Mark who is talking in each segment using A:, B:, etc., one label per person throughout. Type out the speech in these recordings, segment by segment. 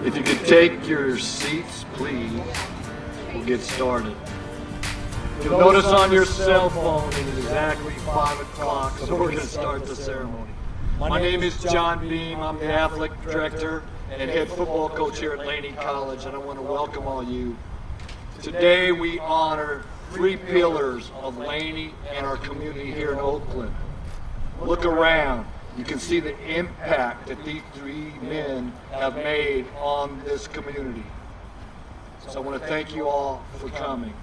A: If you could take your seats, please, we'll get started. You'll notice on your cell phone it is exactly 5 o'clock, so we're going to start the ceremony. My name is John Beam. I'm the athletic director and head football coach here at Laney College, and I want to welcome all you. Today we honor 3 pillars of Laney and our community here in Oakland. Look around. You can see the impact that these 3 men have made on this community. So I want to thank you all for coming.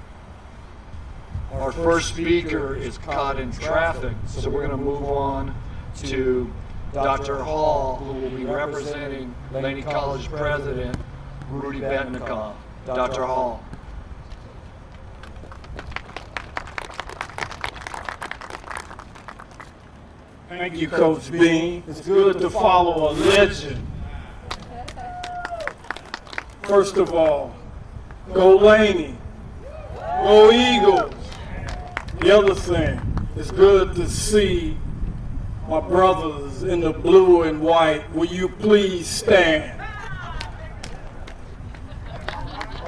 A: Our first speaker is caught in traffic, so we're going to move on to Dr. Hall, who will be representing Laney College President Rudy Betnikoff. Dr. Hall.
B: Thank you, Coach Bean. It's good to follow a legend. First of all, go Laney, go Eagles. The other thing, it's good to see my brothers in the blue and white. Will you please stand?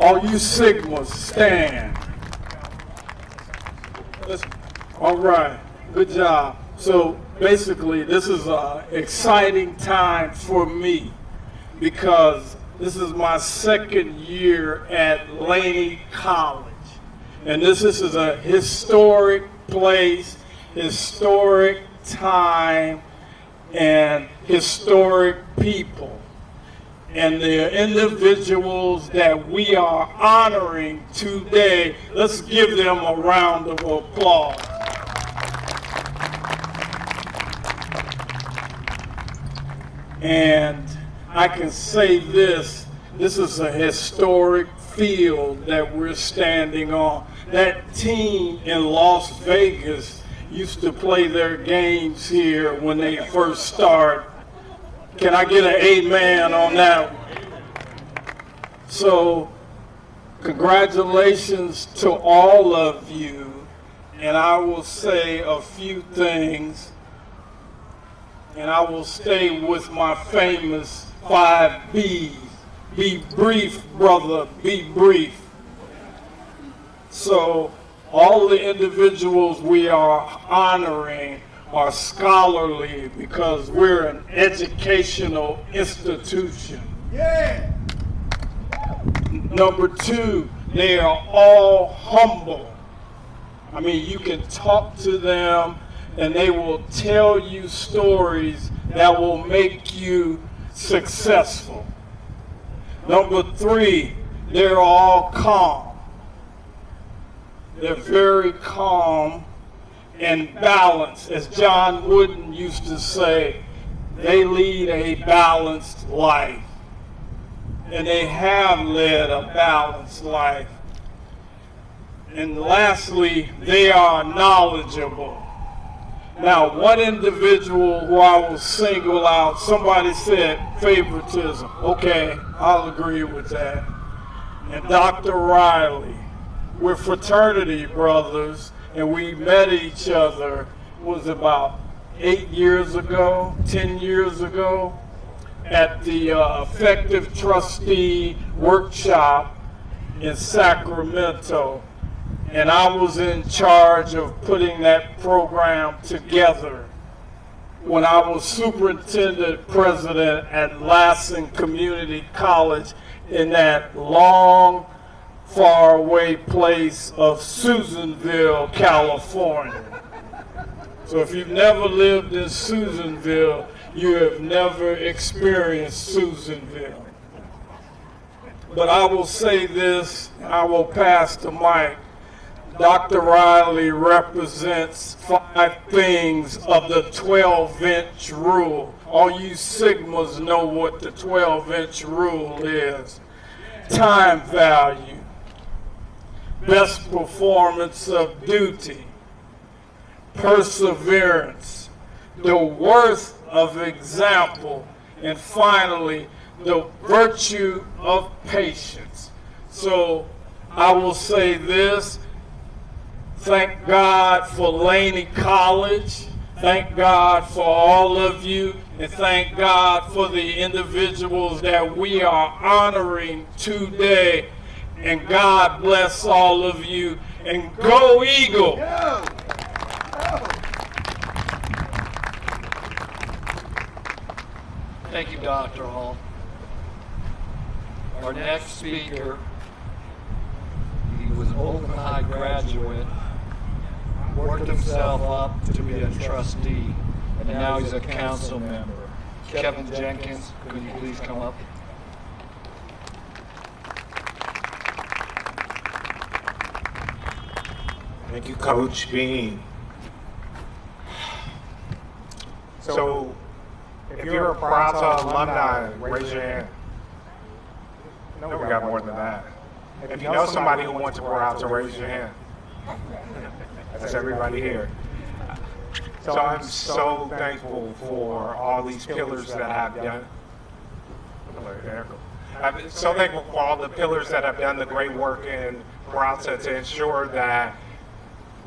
B: All you Sigmas, stand. All right, good job. So basically, this is an exciting time for me because this is my 2nd year at Laney College. And this is a historic place, historic time, and historic people. And the individuals that we are honoring today, let's give them a round of applause. And I can say this is a historic field that we're standing on. That team in Las Vegas used to play their games here when they first started. Can I get an amen on that one? So, congratulations to all of you, and I will say a few things. And I will stay with my famous 5 B's. Be brief, brother, be brief. So all the individuals we are honoring are scholarly because we're an educational institution. Yeah. Number 2, they are all humble. I mean, you can talk to them and they will tell you stories that will make you successful. Number 3, they're all calm. They're very calm and balanced. As John Wooden used to say, they lead a balanced life. And they have led a balanced life. And lastly, they are knowledgeable. Now, one individual who I will single out, somebody said favoritism. Okay, I'll agree with that. And Dr. Riley, we're fraternity brothers, and we met each other, was about 8 years ago, 10 years ago, at the Effective Trustee Workshop in Sacramento. And I was in charge of putting that program together when I was superintendent president at Lassen Community College in that long, far away place of Susanville, California. So if you've never lived in Susanville, you have never experienced Susanville. but I will say this, I will pass the mic. Dr. Riley represents 5 things of the 12-inch rule. All you Sigmas know what the 12-inch rule is. Time value, best performance of duty, perseverance, the worth of example, and finally, the virtue of patience. So I will say this, thank God for Laney College, thank God for all of you, and thank God for the individuals that we are honoring today. And God bless all of you, and go Eagle!
A: Thank you, Dr. Hall. Our next speaker, he was an Alumni graduate, worked himself up to be a trustee, and now he's a council member. Kevin Jenkins, could you please come up?
C: Thank you, Coach Bean. So, if you're a Peralta alumni, raise your hand. No, we got more than that. If you know somebody who went to Peralta, raise your hand. That's everybody here. So I'm so thankful for all these pillars that have done. I'm so thankful for all the pillars that have done the great work in Peralta to ensure that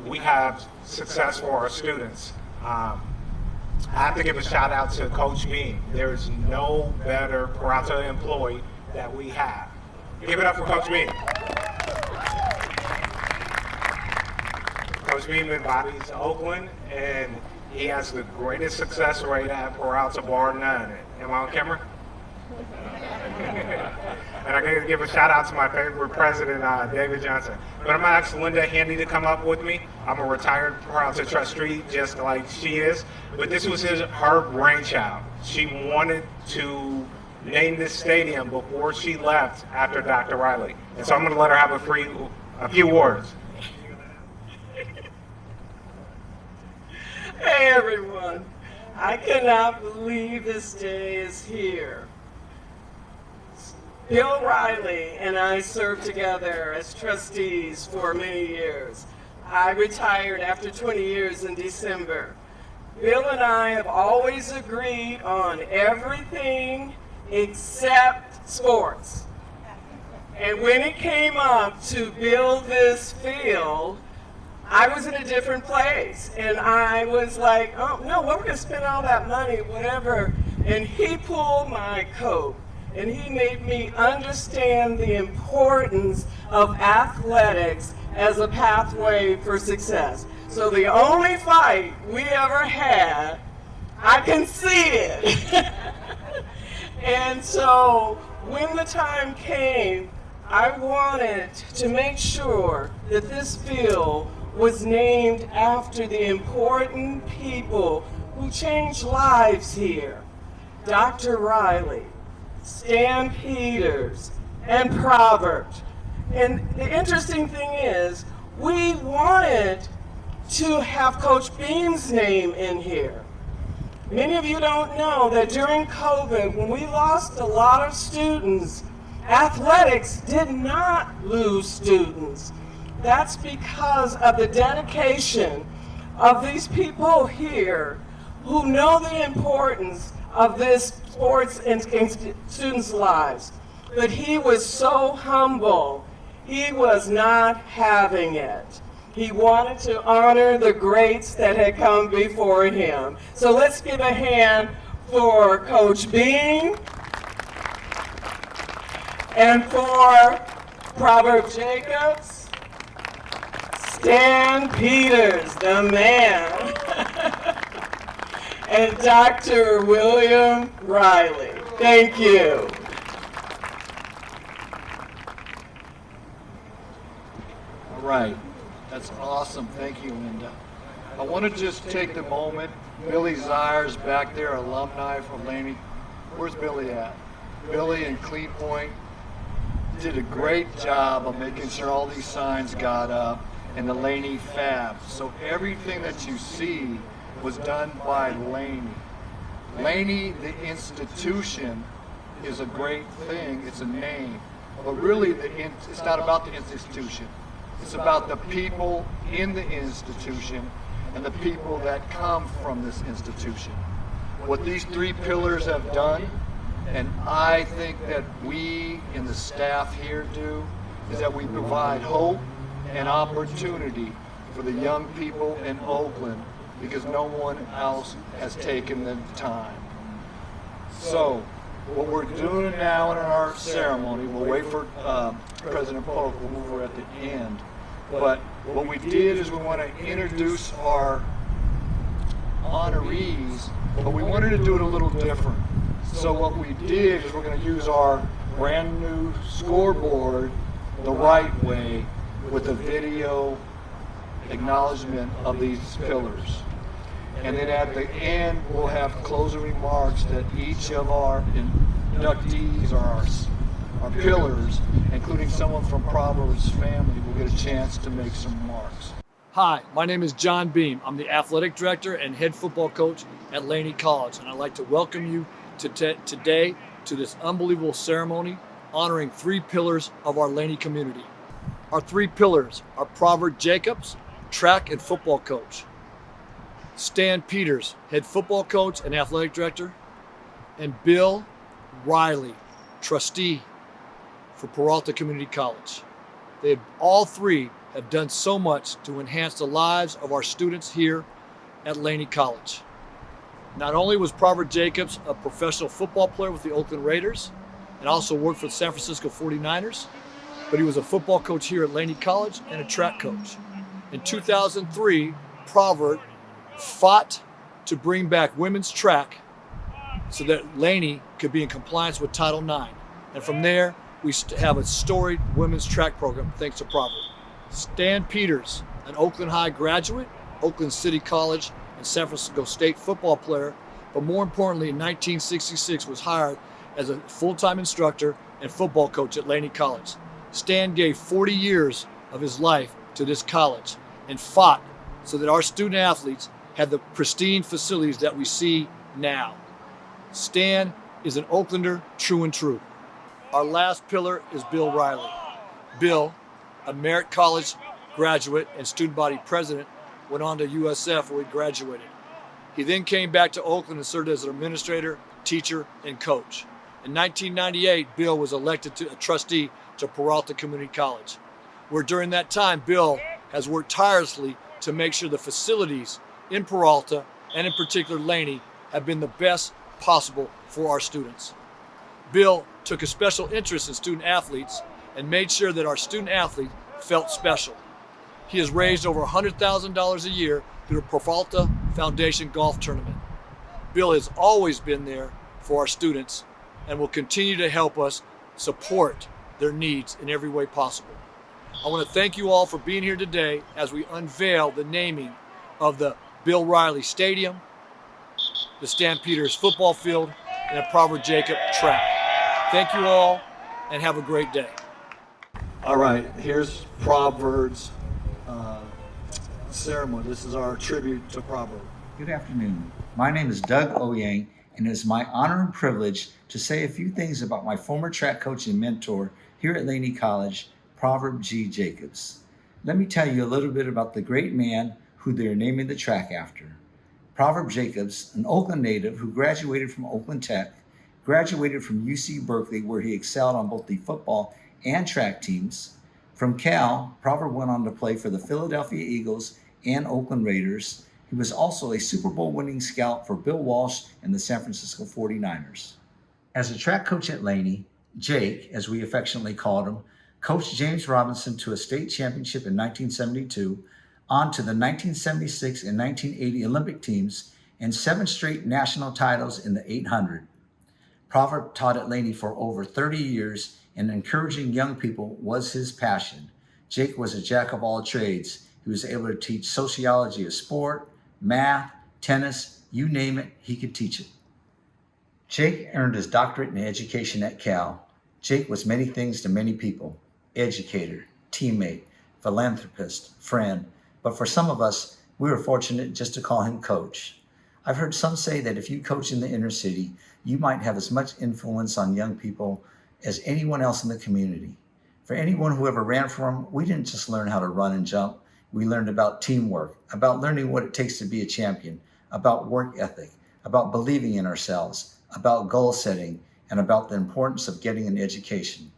C: we have success for our students. I have to give a shout out to Coach Bean. There's no better Peralta employee that we have. Give it up for Coach Bean. Coach Bean embodies Oakland, and he has the greatest success rate at Peralta, bar none. Am I on camera? And I gotta give a shout out to my favorite president, David Johnson. But I'm gonna ask Linda Handy to come up with me. I'm a retired Peralta trustee, just like she is. But this was her brainchild. She wanted to name this stadium before she left after Dr. Riley. And so I'm gonna let her have a few words.
D: Hey everyone, I cannot believe this day is here. Bill Riley and I served together as trustees for many years. I retired after 20 years in December. Bill and I have always agreed on everything except sports. And when it came up to build this field, I was in a different place, and I was like, oh no, we're going to spend all that money, whatever. And he pulled my coat, and he made me understand the importance of athletics as a pathway for success. So the only fight we ever had, I conceded. And so when the time came, I wanted to make sure that this field was named after the important people who changed lives here. Dr. Riley, Stan Peters, and Proverb. And the interesting thing is, we wanted to have Coach Bean's name in here. Many of you don't know that during COVID, when we lost a lot of students, athletics did not lose students. That's because of the dedication of these people here who know the importance of this sports in students' lives. But he was so humble, he was not having it. He wanted to honor the greats that had come before him. So let's give a hand for Coach Bean and for Proverb Jacobs, Stan Peters, the man, and Dr. William Riley. Thank you.
A: All right. That's awesome. Thank you, Linda. I want to just take the moment. Billy Zires back there, alumni from Laney. Where's Billy at? Billy in Cleat Point. did a great job of making sure all these signs got up and the Laney Fab. So everything that you see was done by Laney. Laney, the institution, is a great thing. It's a name. But really, it's not about the institution. It's about the people in the institution and the people that come from this institution. What these three pillars have done, and I think that we and the staff here do, is that we provide hope and opportunity for the young people in Oakland because no one else has taken the time. So, what we're doing now in our ceremony, we'll wait for President Polk, we'll move her at the end, but what we did is we want to introduce our honorees, but we wanted to do it a little different. So what we did is we're going to use our brand new scoreboard the right way with a video acknowledgement of these pillars. And then at the end, we'll have closing remarks that each of our inductees or our pillars, including someone from Proverb's family, will get a chance to make some remarks.
E: Hi, my name is John Beam. I'm the athletic director and head football coach at Laney College, and I'd like to welcome you today to this unbelievable ceremony honoring three pillars of our Laney community. Our three pillars are Proverb Jacobs, track and football coach, Stan Peters, head football coach and athletic director, and Bill Riley, trustee for Peralta Community College. All three have done so much to enhance the lives of our students here at Laney College. Not only was Proverb Jacobs a professional football player with the Oakland Raiders and also worked for the San Francisco 49ers, but he was a football coach here at Laney College and a track coach. In 2003, Proverb fought to bring back women's track so that Laney could be in compliance with Title IX. And from there, we have a storied women's track program thanks to Proverb. Stan Peters, an Oakland High graduate, Oakland City College, and San Francisco State football player, but more importantly, in 1966 was hired as a full-time instructor and football coach at Laney College. Stan gave 40 years of his life to this college and fought so that our student athletes had the pristine facilities that we see now. Stan is an Oaklander true and true. Our last pillar is Bill Riley. Bill, a Merritt College graduate and student body president, went on to USF where he graduated. He then came back to Oakland and served as an administrator, teacher, and coach. In 1998, Bill was elected to a trustee to Peralta Community College, where during that time, Bill has worked tirelessly to make sure the facilities in Peralta, and in particular Laney, have been the best possible for our students. Bill took a special interest in student athletes and made sure that our student athlete felt special. He has raised over $100,000 a year through the Peralta Foundation Golf Tournament. Bill has always been there for our students and will continue to help us support their needs in every way possible. I want to thank you all for being here today as we unveil the naming of the Bill Riley Stadium, the Stan Peters football field, and the Proverb Jacob track. Thank you all and have a great day.
A: All right, here's Proverb's ceremony. This is our tribute to Proverb.
F: Good afternoon. My name is Doug Oyang, and it is my honor and privilege to say a few things about my former track coach and mentor here at Laney College, Proverb G. Jacobs. Let me tell you a little bit about the great man who they are naming the track after. Proverb Jacobs, an Oakland native who graduated from Oakland Tech, graduated from UC Berkeley, where he excelled on both the football and track teams. From Cal, Proverb went on to play for the Philadelphia Eagles and Oakland Raiders. He was also a Super Bowl winning scout for Bill Walsh and the San Francisco 49ers. As a track coach at Laney, Jake, as we affectionately called him, coached James Robinson to a state championship in 1972, on to the 1976 and 1980 Olympic teams, and 7 straight national titles in the 800. Proverb taught at Laney for over 30 years, and encouraging young people was his passion. Jake was a jack of all trades. He was able to teach sociology of sport, math, tennis, you name it, he could teach it. Jake earned his doctorate in education at Cal. Jake was many things to many people: educator, teammate, philanthropist, friend. But for some of us, we were fortunate just to call him Coach. I've heard some say that if you coach in the inner city, you might have as much influence on young people as anyone else in the community. For anyone who ever ran for him, we didn't just learn how to run and jump. We learned about teamwork, about learning what it takes to be a champion, about work ethic, about believing in ourselves, about goal setting, and about the importance of getting an education.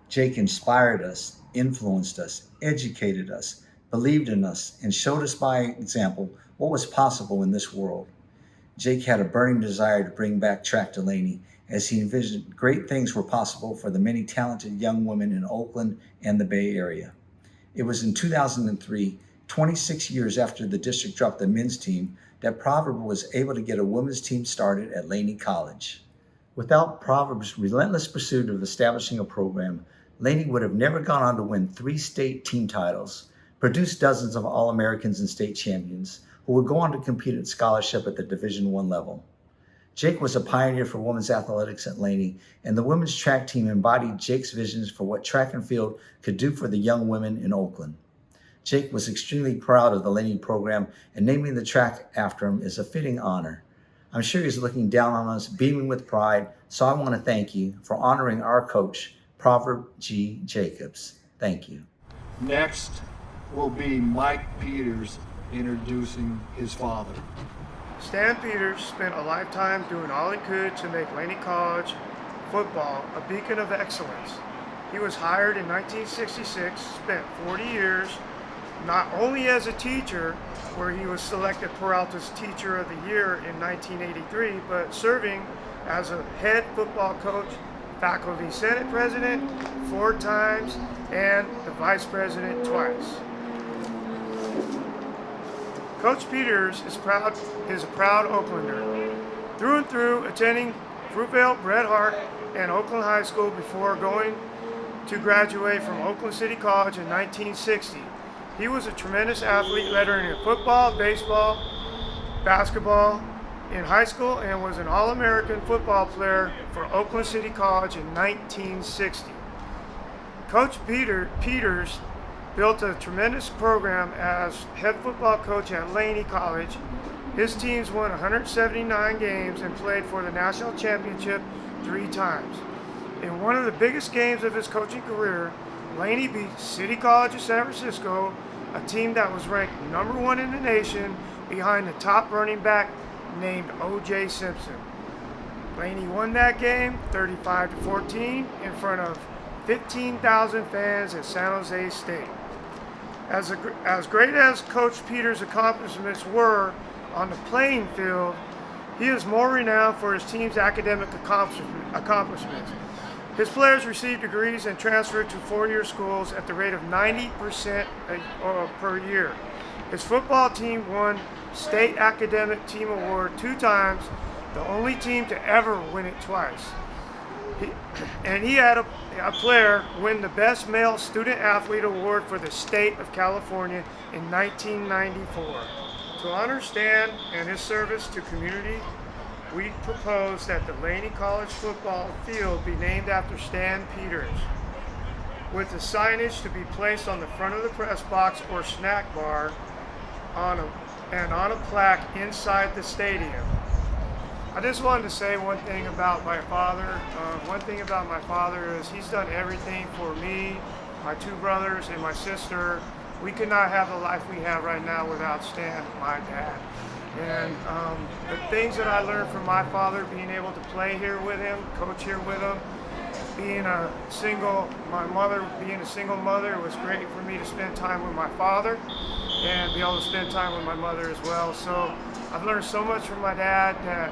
F: Jake inspired us, influenced us, educated us, believed in us, and showed us by example what was possible in this world. Jake had a burning desire to bring back track to Laney, as he envisioned great things were possible for the many talented young women in Oakland and the Bay Area. It was in 2003, 26 years after the district dropped the men's team, that Proverb was able to get a women's team started at Laney College. Without Proverb's relentless pursuit of establishing a program, Laney would have never gone on to win 3 state team titles, produce dozens of All-Americans and state champions, who would go on to compete at scholarship at the Division I level. Jake was a pioneer for women's athletics at Laney, and the women's track team embodied Jake's visions for what track and field could do for the young women in Oakland. Jake was extremely proud of the Laney program, and naming the track after him is a fitting honor. I'm sure he's looking down on us, beaming with pride, so I want to thank you for honoring our coach, Proverb G. Jacobs. Thank you.
A: Next will be Mike Peters introducing his father.
G: Stan Peters spent a lifetime doing all he could to make Laney College football a beacon of excellence. He was hired in 1966, spent 40 years, not only as a teacher, where he was selected Peralta's Teacher of the Year in 1983, but serving as a head football coach, faculty senate president 4 times, and the vice president twice. Coach Peters is a proud Oaklander, through and through, attending Fruitvale, Bret Harte, and Oakland High School before going to graduate from Oakland City College in 1960. He was a tremendous athlete, lettering in football, baseball, basketball in high school, and was an All-American football player for Oakland City College in 1960. Coach Peters built a tremendous program as head football coach at Laney College. His teams won 179 games and played for the national championship 3 times. In one of the biggest games of his coaching career, Laney beat City College of San Francisco, a team that was ranked number 1 in the nation behind the top running back named O.J. Simpson. Laney won that game 35-14 in front of 15,000 fans at San Jose State. As great as Coach Peters' accomplishments were on the playing field, he is more renowned for his team's academic accomplishments. His players received degrees and transferred to 4-year schools at the rate of 90% per year. His football team won State Academic Team Award 2 times, the only team to ever win it twice. He had a player win the Best Male Student Athlete Award for the state of California in 1994. To honor Stan and his service to community, we propose that the Laney College football field be named after Stan Peters, with the signage to be placed on the front of the press box or snack bar on a plaque inside the stadium. I just wanted to say one thing about my father. One thing about my father is he's done everything for me, my 2 brothers, and my sister. We could not have the life we have right now without Stan, my dad. And the things that I learned from my father, being able to play here with him, coach here with him, being a single mother, it was great for me to spend time with my father and be able to spend time with my mother as well. So I've learned so much from my dad that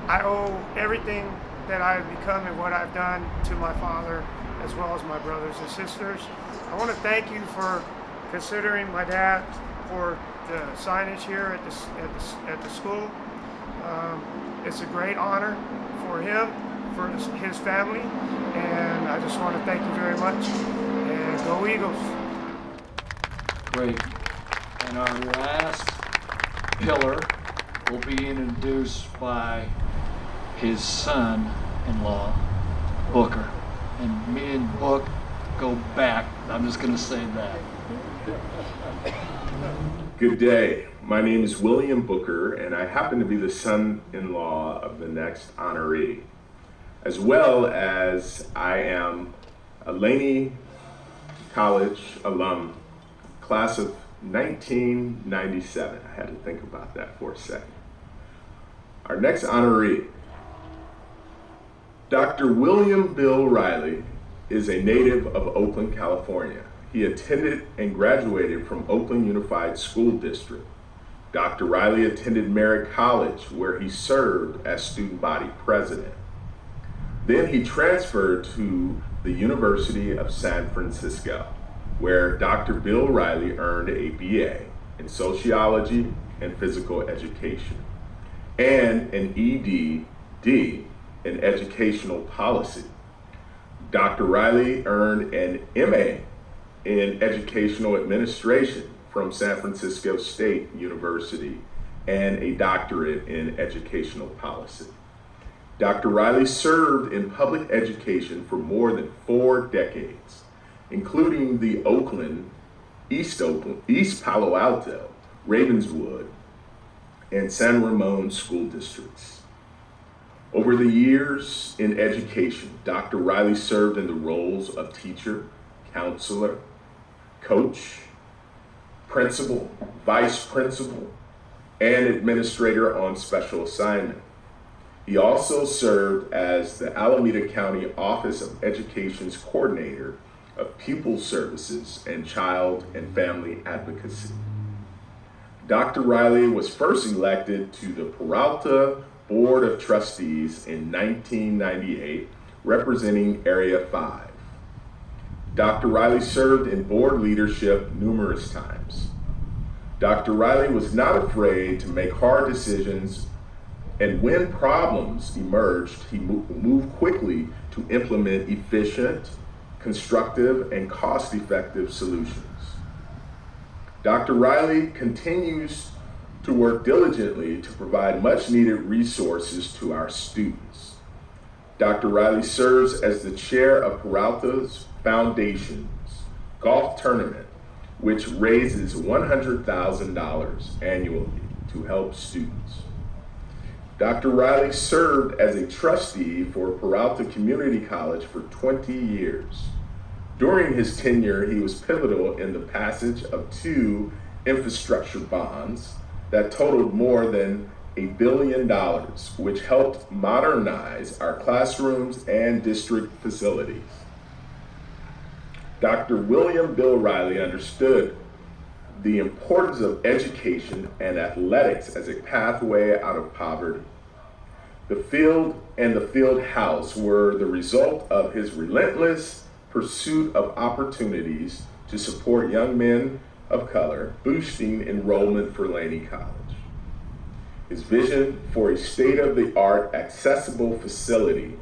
G: I owe everything that I've become and what I've done to my father, as well as my brothers and sisters. I want to thank you for considering my dad for the signage here at the school. It's a great honor for him, for his family, and I just want to thank you very much. And go Eagles!
A: Great. And our last pillar will be introduced by his son-in-law, Booker. and me and Book go back. I'm just going to say that.
H: Good day. My name is William Booker, and I happen to be the son-in-law of the next honoree, as well as I am a Laney College alum, class of 1997. I had to think about that for a second. Our next honoree, Dr. William Bill Riley, is a native of Oakland, California. He attended and graduated from Oakland Unified School District. Dr. Riley attended Merritt College, where he served as student body president. Then he transferred to the University of San Francisco, where Dr. Bill Riley earned a BA in sociology and physical education, and an ED.D. in educational policy. Dr. Riley earned an MA in educational administration from San Francisco State University and a doctorate in educational policy. Dr. Riley served in public education for more than 4 decades, including the Oakland, East Palo Alto, Ravenswood, and San Ramon school districts. Over the years in education, Dr. Riley served in the roles of teacher, counselor, coach, principal, vice principal, and administrator on special assignment. He also served as the Alameda County Office of Education's coordinator of Pupil Services and Child and Family Advocacy. Dr. Riley was first elected to the Peralta Board of Trustees in 1998, representing Area 5. Dr. Riley served in board leadership numerous times. Dr. Riley was not afraid to make hard decisions, and when problems emerged, he moved quickly to implement efficient, constructive, and cost-effective solutions. Dr. Riley continues to work diligently to provide much-needed resources to our students. Dr. Riley serves as the chair of Peralta's Foundation's golf tournament, which raises $100,000 annually to help students. Dr. Riley served as a trustee for Peralta Community College for 20 years. During his tenure, he was pivotal in the passage of 2 infrastructure bonds that totaled more than $1 billion, which helped modernize our classrooms and district facilities. Dr. William Bill Riley understood the importance of education and athletics as a pathway out of poverty. The field and the field house were the result of his relentless pursuit of opportunities to support young men of color, boosting enrollment for Laney College. His vision for a state-of-the-art accessible facility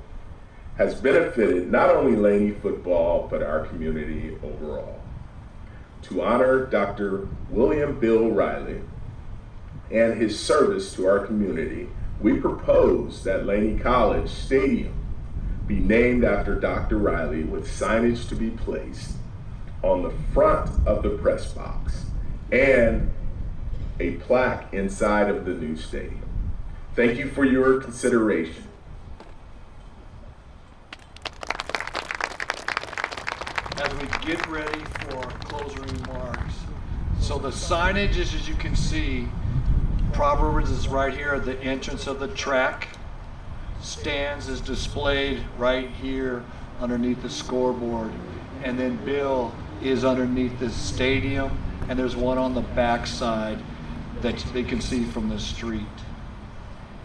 H: has benefited not only Laney football, but our community overall. To honor Dr. William Bill Riley and his service to our community, we propose that Laney College Stadium be named after Dr. Riley, with signage to be placed on the front of the press box and a plaque inside of the new stadium. Thank you for your consideration.
A: As we get ready for closing remarks, so the signage is, as you can see, Proverbs is right here at the entrance of the track. Stands is displayed right here underneath the scoreboard. And then Bill is underneath the stadium, and there's one on the back side that they can see from the street.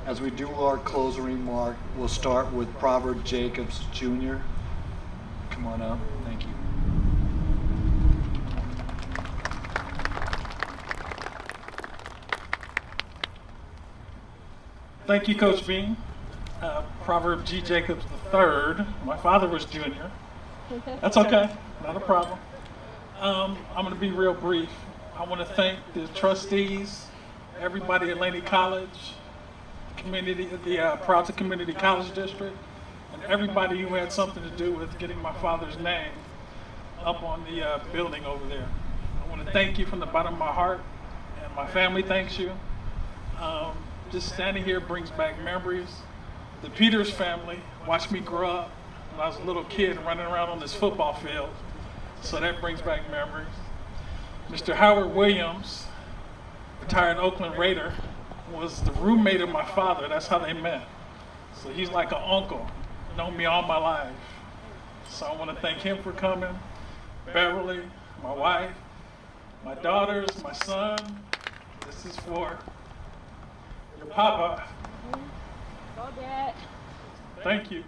A: As we do our closing remark, we'll start with Proverb Jacobs Jr. Come on up. Thank you.
I: Thank you, Coach Bean. Proverb G. Jacobs III. My father was junior. That's okay, not a problem. I'm going to be real brief. I want to thank the trustees, everybody at Laney College, community, the Peralta Community College District, and everybody who had something to do with getting my father's name up on the building over there. I want to thank you from the bottom of my heart, and my family thanks you. Just standing here brings back memories. The Peters family watched me grow up when I was a little kid running around on this football field, so that brings back memories. Mr. Howard Williams, retired Oakland Raider, was the roommate of my father. That's how they met. So he's like an uncle, known me all my life. So I want to thank him for coming. Beverly, my wife, my daughters, my son. This is for your papa.
J: Go, Dad.
I: Thank you.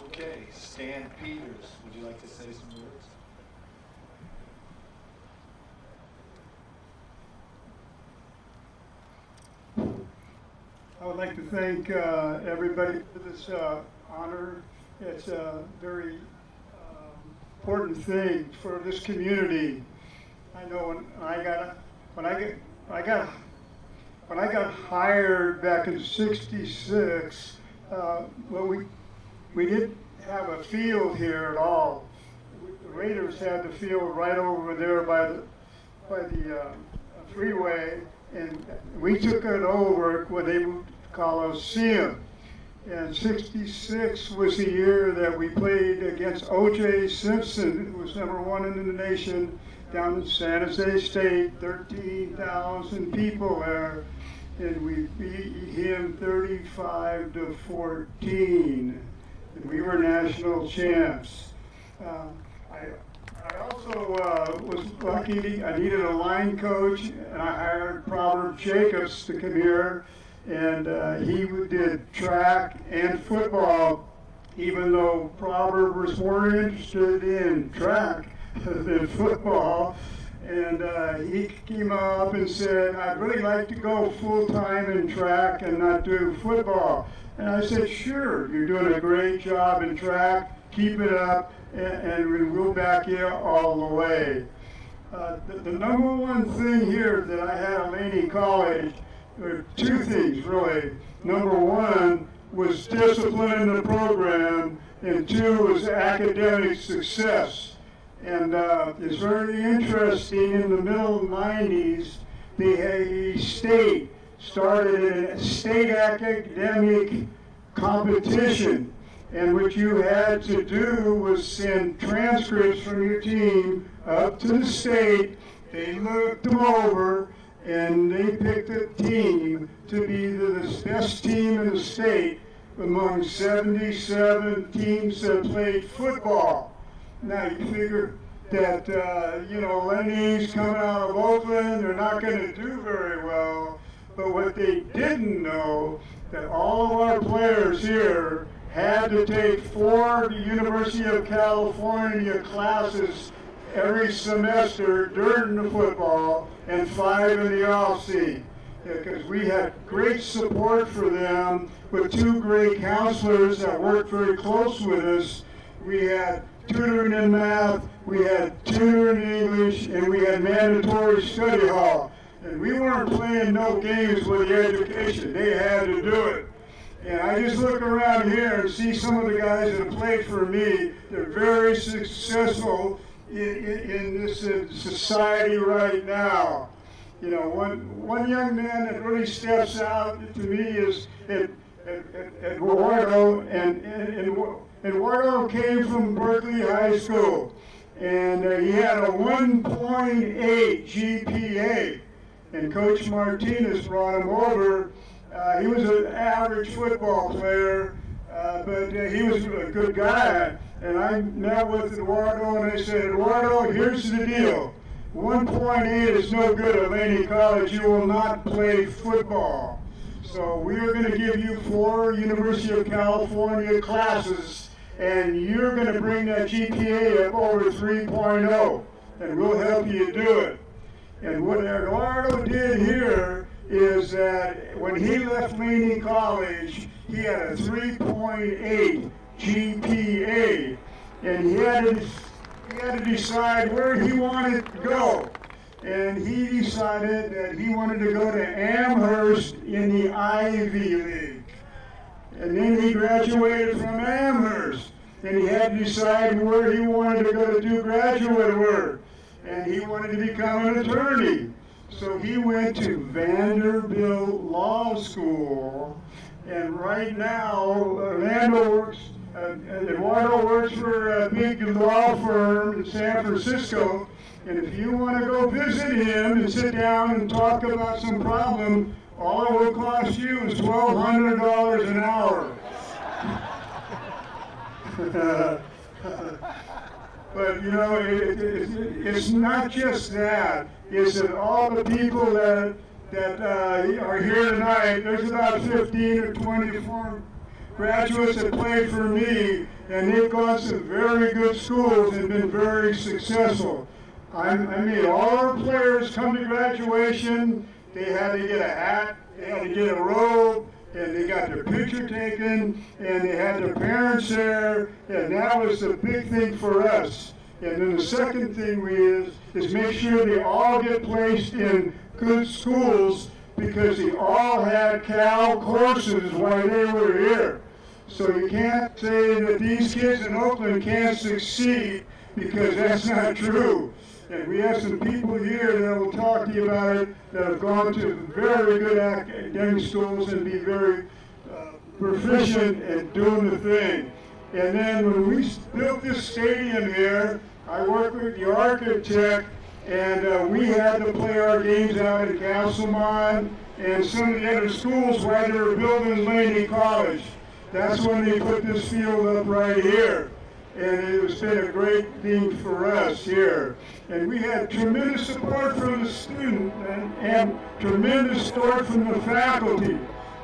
F: Okay, Stan Peters, would you like to say some words?
K: I would like to thank everybody for this honor. It's a very important thing for this community. I know when I got hired back in '66, well, we didn't have a field here at all. The Raiders had the field right over there by the freeway, and we took it over what they would call a Coliseum. And '66 was the year that we played against O.J. Simpson, who was #1 in the nation, down in San Jose State, 13,000 people there, and we beat him 35-14. And we were national champs. I also was lucky. I needed a line coach, and I hired Proverb Jacobs to come here. And he did track and football, even though Proverb was more interested in track than football. And he came up and said, "I'd really like to go full-time in track and not do football." And I said, "Sure, you're doing a great job in track. Keep it up, and we'll back you all the way." The number one thing here that I had at Laney College, there are two things really. Number one was discipline in the program, and two was academic success. And it's very interesting, in the middle of the 90s, the state started a state academic competition. And what you had to do was send transcripts from your team up to the state. They looked them over, and they picked a team to be the best team in the state among 77 teams that played football. Now you figure that, Laney's coming out of Oakland, they're not going to do very well. But what they didn't know, that all of our players here had to take 4 University of California classes every semester during the football and 5 in the off-season. Because we had great support for them with 2 great counselors that worked very close with us. We had tutoring in math, we had tutoring in English, and we had mandatory study hall. And we weren't playing no games with the education. They had to do it. And I just look around here and see some of the guys that have played for me. They're very successful in this society right now. You know, one young man that really steps out to me is Eduardo, and Eduardo came from Berkeley High School, and he had a 1.8 GPA, and Coach Martinez brought him over. He was an average football player, but he was a good guy. And I met with Eduardo, and I said, "Eduardo, here's the deal. 1.8 is no good at Laney College. You will not play football. So we are going to give you 4 University of California classes, and you're going to bring that GPA up over 3.0, and we'll help you do it." And what Eduardo did here is that when he left Laney College, he had a 3.8 GPA, and he had to decide where he wanted to go. and he decided that he wanted to go to Amherst in the Ivy League. And then he graduated from Amherst, and he had to decide where he wanted to go to do graduate work. And he wanted to become an attorney. So he went to Vanderbilt Law School, and right now Eduardo works for a big law firm in San Francisco. And if you want to go visit him and sit down and talk about some problem, all it will cost you is $1,200 an hour. But you know, it's not just that. It's that all the people that are here tonight, there's about 15 or 24 graduates that played for me, and they've gone to very good schools and been very successful. I mean, all our players come to graduation, they had to get a hat, they had to get a robe, and they got their picture taken, and they had their parents there, and that was the big thing for us. And then the second thing is make sure they all get placed in good schools, because they all had Cal courses while they were here. So you can't say that these kids in Oakland can't succeed, because that's not true. And we have some people here that will talk to you about it, that have gone to very good academic schools and be very proficient at doing the thing. And then when we built this stadium here, I worked with the architect, and we had to play our games out in Castlemont and some of the other schools while they were building Laney College. That's when they put this field up right here. And it has been a great thing for us here. And we had tremendous support from the student and tremendous support from the faculty.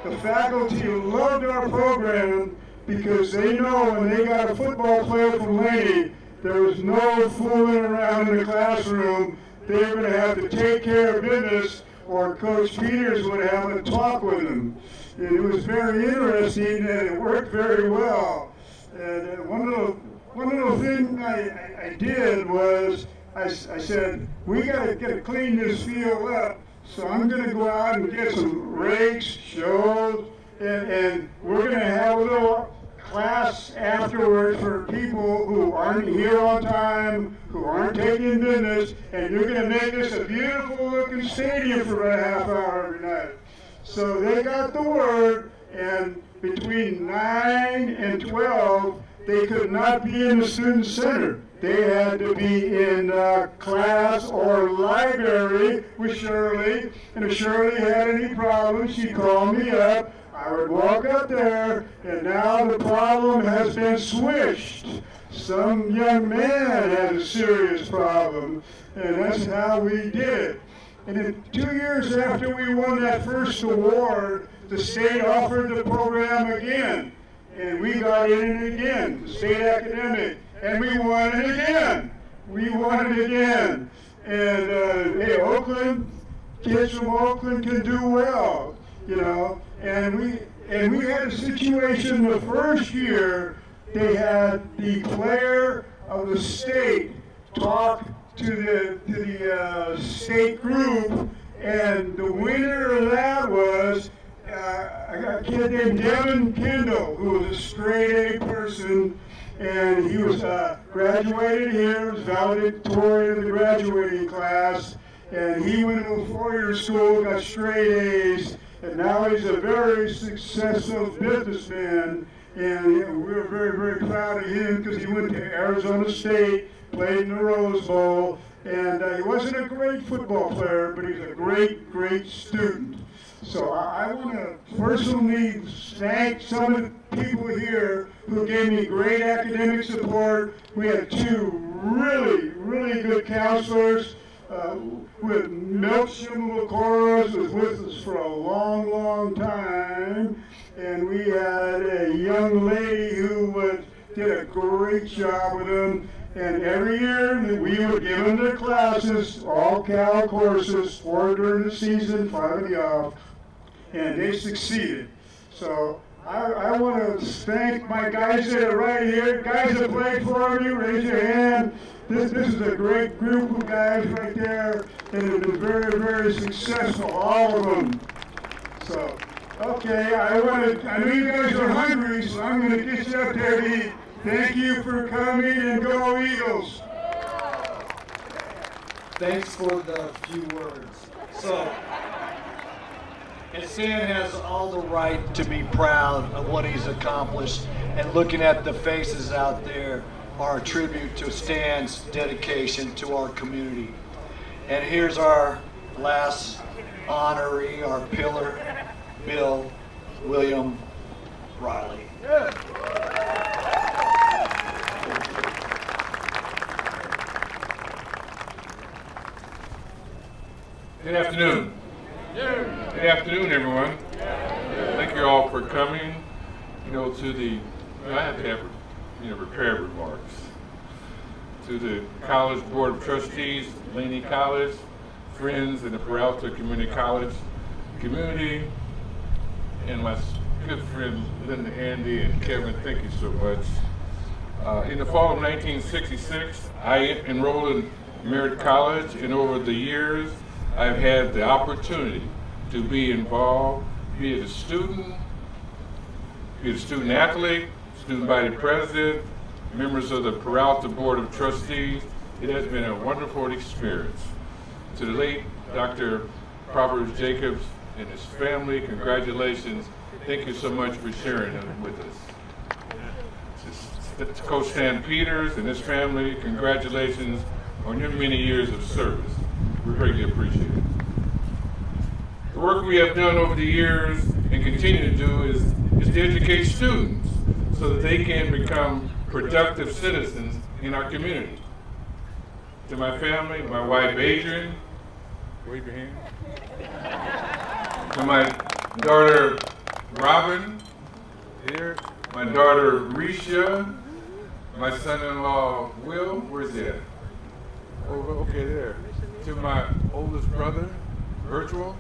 K: The faculty loved our program because they know when they got a football player from Laney, there was no fooling around in the classroom. They were going to have to take care of business, or Coach Peters would have a talk with them. And it was very interesting, and it worked very well. And one little thing I did was I said, we got to clean this field up. So I'm going to go out and get some rakes, shows, and we're going to have a little class afterwards for people who aren't here on time, who aren't taking business, and you're going to make this a beautiful looking stadium for about a half hour every night. So they got the word, and between 9 and 12, they could not be in the student center. They had to be in class or library with Shirley, and if Shirley had any problems, she'd call me up. I would walk up there, and now the problem has been switched. Some young man had a serious problem, and that's how we did it. And then 2 years after we won that first award, the state offered the program again. And we got in it again, the state academic, and we won it again. We won it again. And hey, Oakland, kids from Oakland can do well, you know. And we had a situation the first year. They had the player of the state talk to the state group, and the winner of that was I got a kid named Devin Kendall, who was a straight A person, and he was graduated here, was valedictorian of the graduating class, and he went to a four-year school, got straight A's, and now he's a very successful businessman, and we're very, very proud of him because he went to Arizona State, played in the Rose Bowl, and he wasn't a great football player, but he's a great, great student. So I want to personally thank some of the people here who gave me great academic support. We had two really, really good counselors. With Melchim Lacoros was with us for a long, long time. And we had a young lady who did a great job with them. And every year we would give them their classes, all Cal courses, 4 during the season, 5 of the off. And they succeeded. So I want to thank my guys that are right here. Guys that played for me, raise your hand. This is a great group of guys right there, and they've been very, very successful, all of them. So, okay, I know you guys are hungry, so I'm going to get you up there to eat. Thank you for coming, and go Eagles.
A: Thanks for the few words. So, and Stan has all the right to be proud of what he's accomplished, and looking at the faces out there are a tribute to Stan's dedication to our community. And here's our last honoree, our pillar, Bill William Riley.
L: Good afternoon. Good afternoon, everyone. Thank you all for coming. To the, I have to have, prepared remarks. To the College Board of Trustees, Laney College, friends in the Peralta Community College community, and my good friends Linda, Andy, and Kevin, thank you so much. In the fall of 1966, I enrolled in Merritt College, and over the years, I've had the opportunity to be involved, be it a student athlete, student body president, members of the Peralta Board of Trustees. It has been a wonderful experience. To the late Dr. Proverb Jacobs and his family, congratulations. Thank you so much for sharing them with us. To Coach Stan Peters and his family, congratulations on your many years of service. We greatly appreciate it. The work we have done over the years and continue to do is to educate students so that they can become productive citizens in our community. To my family, my wife Adrian, wave your hand. To my daughter Robin, here. My daughter Risha, my son-in-law Will, where's he at? Over, okay, there. To my oldest brother, Virtual.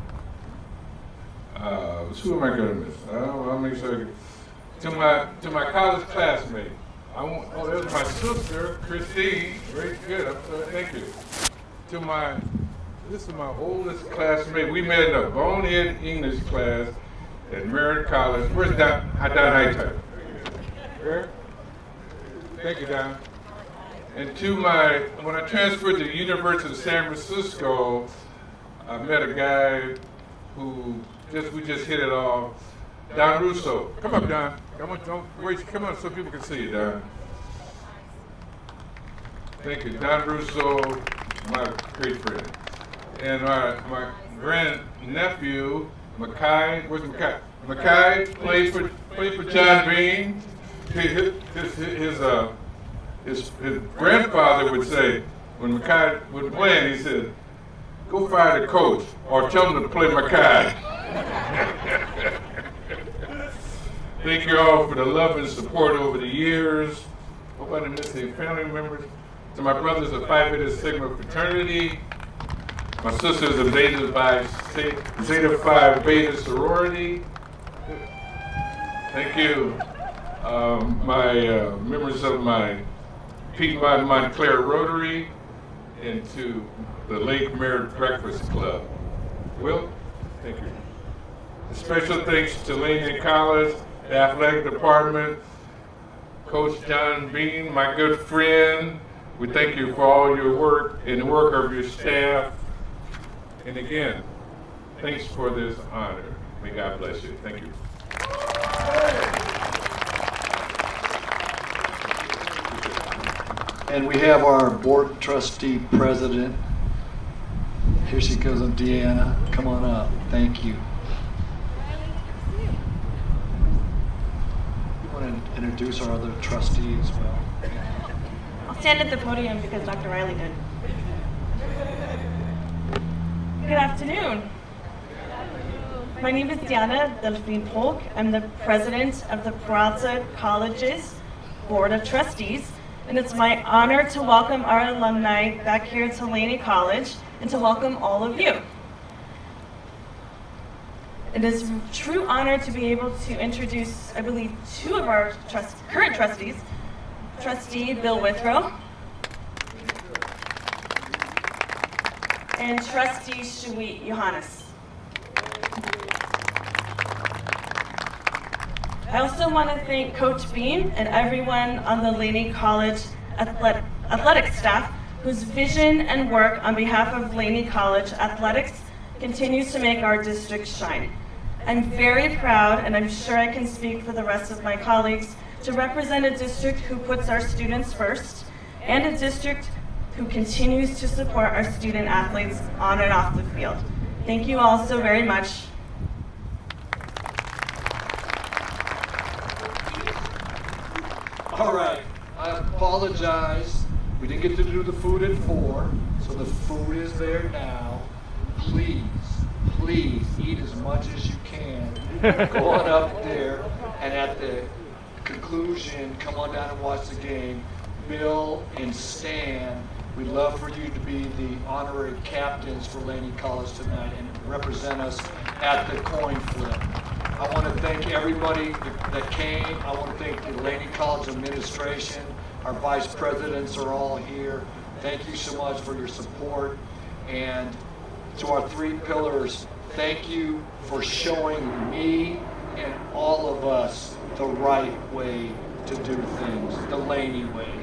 L: Who am I gonna miss? I'll make sure. To my college classmate. There's my sister, Christine. Very good. Thank you. This is my oldest classmate. We met in a bonehead English class at Merritt College. Where's Don Hightower? Where? Thank you, Don. And when I transferred to the University of San Francisco, I met a guy who we just hit it off. Don Russo. Come up, Don. Come on so people can see you, Don. Thank you. Don Russo, my great friend. And my grand-nephew, Mackay. Where's Mackay? Mackay played for John Bean. His grandfather would say, when Mackay would play, he said, go fire the coach or tell him to play Mackay. Thank you all for the love and support over the years. Hope I didn't miss any family members. To my brothers of Phi Beta Sigma fraternity, my sisters of Zeta Phi Beta sorority. Thank you. My members of my Piedmont Montclair Rotary, and to the Lake Merritt Breakfast Club. Will, thank you. A special thanks to Laney College, the athletic department, Coach John Bean, my good friend. We thank you for all your work and the work of your staff. And again, thanks for this honor. May God bless you. Thank you.
A: And we have our board trustee president. Here she goes, Deanna. Come on up. Thank you. You want to introduce our other trustee as well?
M: I'll stand at the podium because Dr. Riley did. Good afternoon. My name is Diana Delphine Polk. I'm the president of the Peralta College's Board of Trustees, and it's my honor to welcome our alumni back here to Laney College and to welcome all of you. It is a true honor to be able to introduce, I believe, two of our current trustees, Trustee Bill Withrow and Trustee Shuit Johannes. I also want to thank Coach Beam and everyone on the Laney College athletic staff whose vision and work on behalf of Laney College athletics continues to make our district shine. I'm very proud, and I'm sure I can speak for the rest of my colleagues, to represent a district who puts our students first, and a district who continues to support our student athletes on and off the field. Thank you all so very much.
A: All right, I apologize. We didn't get to do the food at 4, so the food is there now. Please eat as much as you can. Go on up there, and at the conclusion, come on down and watch the game. Bill and Stan, we'd love for you to be the honorary captains for Laney College tonight and represent us at the coin flip. I want to thank everybody that came. I want to thank the Laney College administration. Our vice presidents are all here. Thank you so much for your support. And to our 3 pillars, thank you for showing me and all of us the right way to do things, the Laney way.